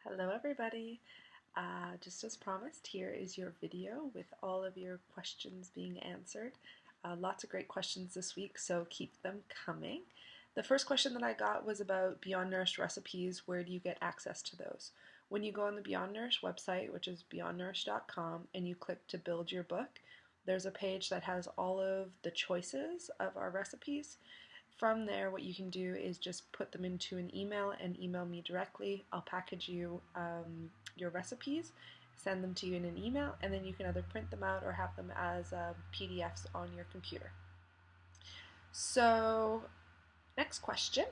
Hello everybody! Just as promised, here is your video with all of your questions being answered. Lots of great questions this week, so keep them coming. The first question that I got was about Beyond Nourished recipes. Where do you get access to those? When you go on the Beyond Nourished website, which is beyondnourished.com, and you click to build your book, there's a page that has all of the choices of our recipes. From there, what you can do is just put them into an email and email me directly. I'll package you your recipes, send them to you in an email, and then you can either print them out or have them as PDFs on your computer. So, next question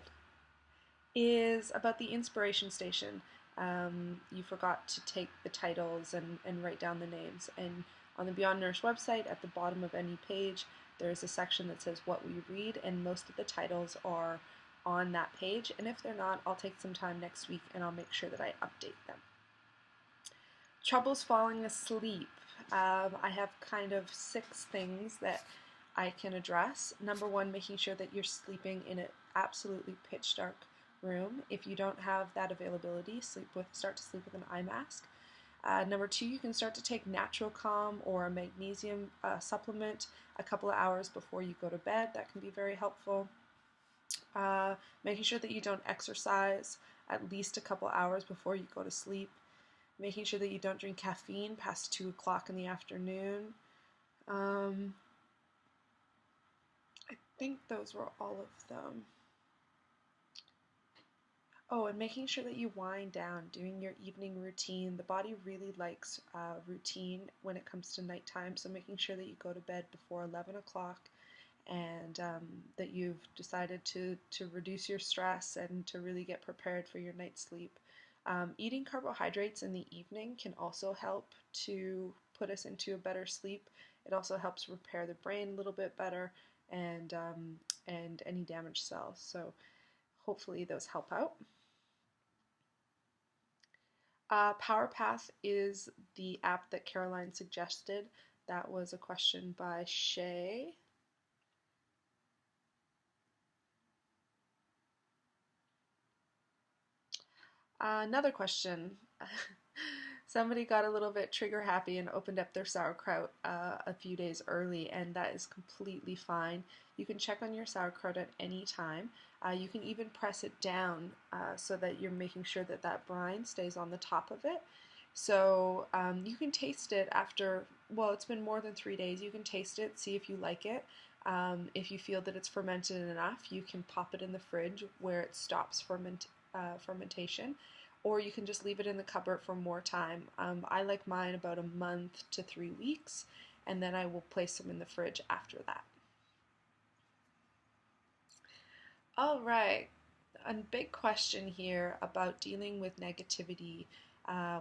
is about the inspiration station. You forgot to take the titles and write down the names. And on the Beyond Nourished website, at the bottom of any page, there's a section that says what we read, and most of the titles are on that page. And if they're not, I'll take some time next week and I'll make sure that I update them. Troubles falling asleep. I have kind of 6 things that I can address. Number 1, making sure that you're sleeping in an absolutely pitch dark room. If you don't have that availability, start to sleep with an eye mask. Number 2, you can start to take Natural Calm or a magnesium supplement a couple of hours before you go to bed. That can be very helpful. Making sure that you don't exercise at least a couple hours before you go to sleep. Making sure that you don't drink caffeine past 2 o'clock in the afternoon. I think those were all of them. Oh, and making sure that you wind down, doing your evening routine. The body really likes routine when it comes to nighttime, so making sure that you go to bed before 11 o'clock and that you've decided to reduce your stress and to really get prepared for your night's sleep. Eating carbohydrates in the evening can also help to put us into a better sleep. It also helps repair the brain a little bit better and any damaged cells. So hopefully those help out. PowerPath is the app that Caroline suggested. That was a question by Shay. Another question. Somebody got a little bit trigger happy and opened up their sauerkraut a few days early, and that is completely fine. You can check on your sauerkraut at any time. You can even press it down so that you're making sure that that brine stays on the top of it. So you can taste it after, well, it's been more than 3 days. You can taste it, see if you like it. If you feel that it's fermented enough, you can pop it in the fridge where it stops fermentation, or you can just leave it in the cupboard for more time. I like mine about a month to 3 weeks, and then I will place them in the fridge after that. All right, a big question here about dealing with negativity.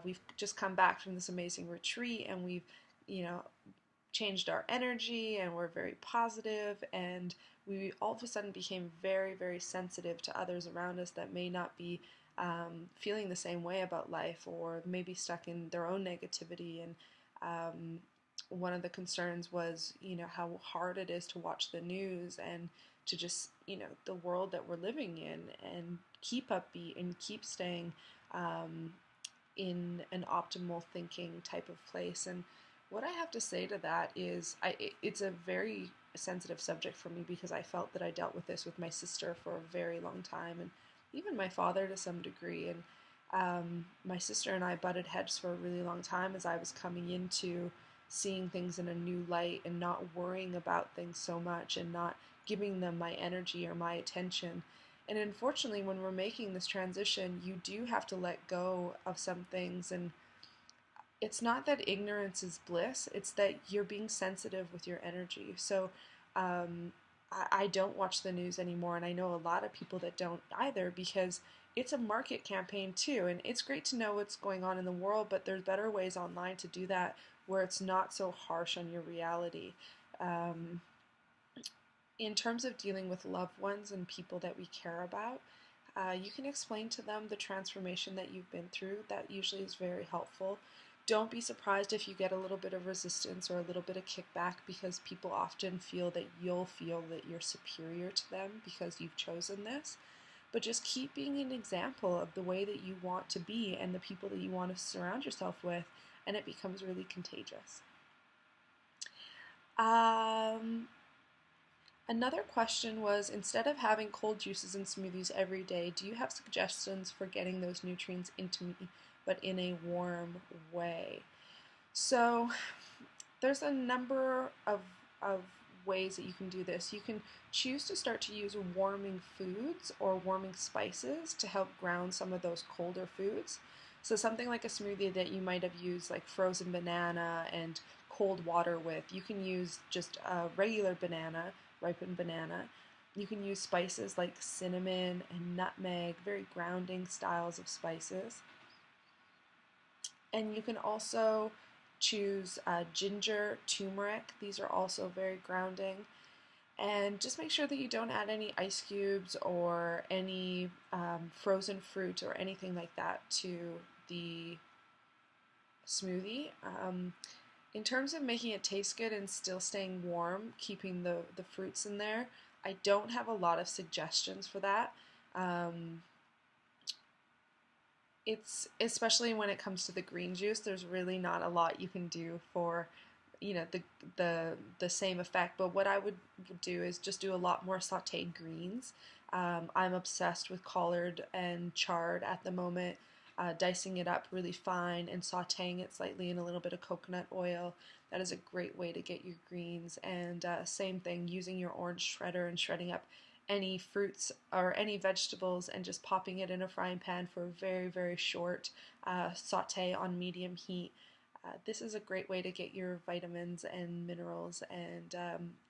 We've just come back from this amazing retreat, and we've, changed our energy, and we're very positive, and we all of a sudden became very, very sensitive to others around us that may not be feeling the same way about life, or maybe stuck in their own negativity. And one of the concerns was, how hard it is to watch the news and to just, the world that we're living in, and keep upbeat and keep staying in an optimal thinking type of place. And what I have to say to that is it's a very sensitive subject for me, because I felt that I dealt with this with my sister for a very long time, and even my father to some degree. And my sister and I butted heads for a really long time as I was coming into seeing things in a new light and not worrying about things so much and not giving them my energy or my attention. And unfortunately, when we're making this transition, you do have to let go of some things. And it's not that ignorance is bliss, it's that you're being sensitive with your energy. So I don't watch the news anymore, and I know a lot of people that don't either, because it's a market campaign too, and it's great to know what's going on in the world, but there's better ways online to do that where it's not so harsh on your reality. In terms of dealing with loved ones and people that we care about, you can explain to them the transformation that you've been through. That usually is very helpful. Don't be surprised if you get a little bit of resistance or a little bit of kickback, because people often feel that you'll feel that you're superior to them because you've chosen this. but just keep being an example of the way that you want to be and the people that you want to surround yourself with, and it becomes really contagious. Another question was, instead of having cold juices and smoothies every day, do you have suggestions for getting those nutrients into me, but in a warm way? So there's a number of ways that you can do this. You can choose to start to use warming foods or warming spices to help ground some of those colder foods. So something like a smoothie that you might have used like frozen banana and cold water with, you can use just a regular banana, ripened banana. You can use spices like cinnamon and nutmeg, very grounding styles of spices. And you can also choose ginger, turmeric. These are also very grounding. And just make sure that you don't add any ice cubes or any frozen fruit or anything like that to the smoothie. In terms of making it taste good and still staying warm, keeping the fruits in there, I don't have a lot of suggestions for that. It's especially when it comes to the green juice, there's really not a lot you can do for the same effect. But what I would do is just do a lot more sauteed greens. I'm obsessed with collard and chard at the moment. Dicing it up really fine and sauteing it slightly in a little bit of coconut oil. That is a great way to get your greens. And same thing, using your orange shredder and shredding up any fruits or any vegetables and just popping it in a frying pan for a very, very short saute on medium heat. This is a great way to get your vitamins and minerals and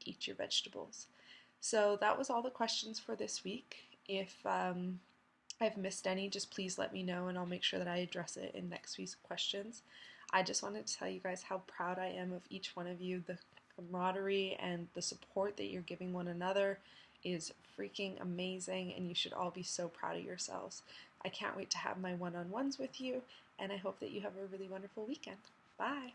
eat your vegetables. So that was all the questions for this week. If I've missed any, just please let me know and I'll make sure that I address it in next week's questions. I just wanted to tell you guys how proud I am of each one of you. The camaraderie and the support that you're giving one another is freaking amazing, and you should all be so proud of yourselves. I can't wait to have my one-on-ones with you, and I hope that you have a really wonderful weekend. Bye!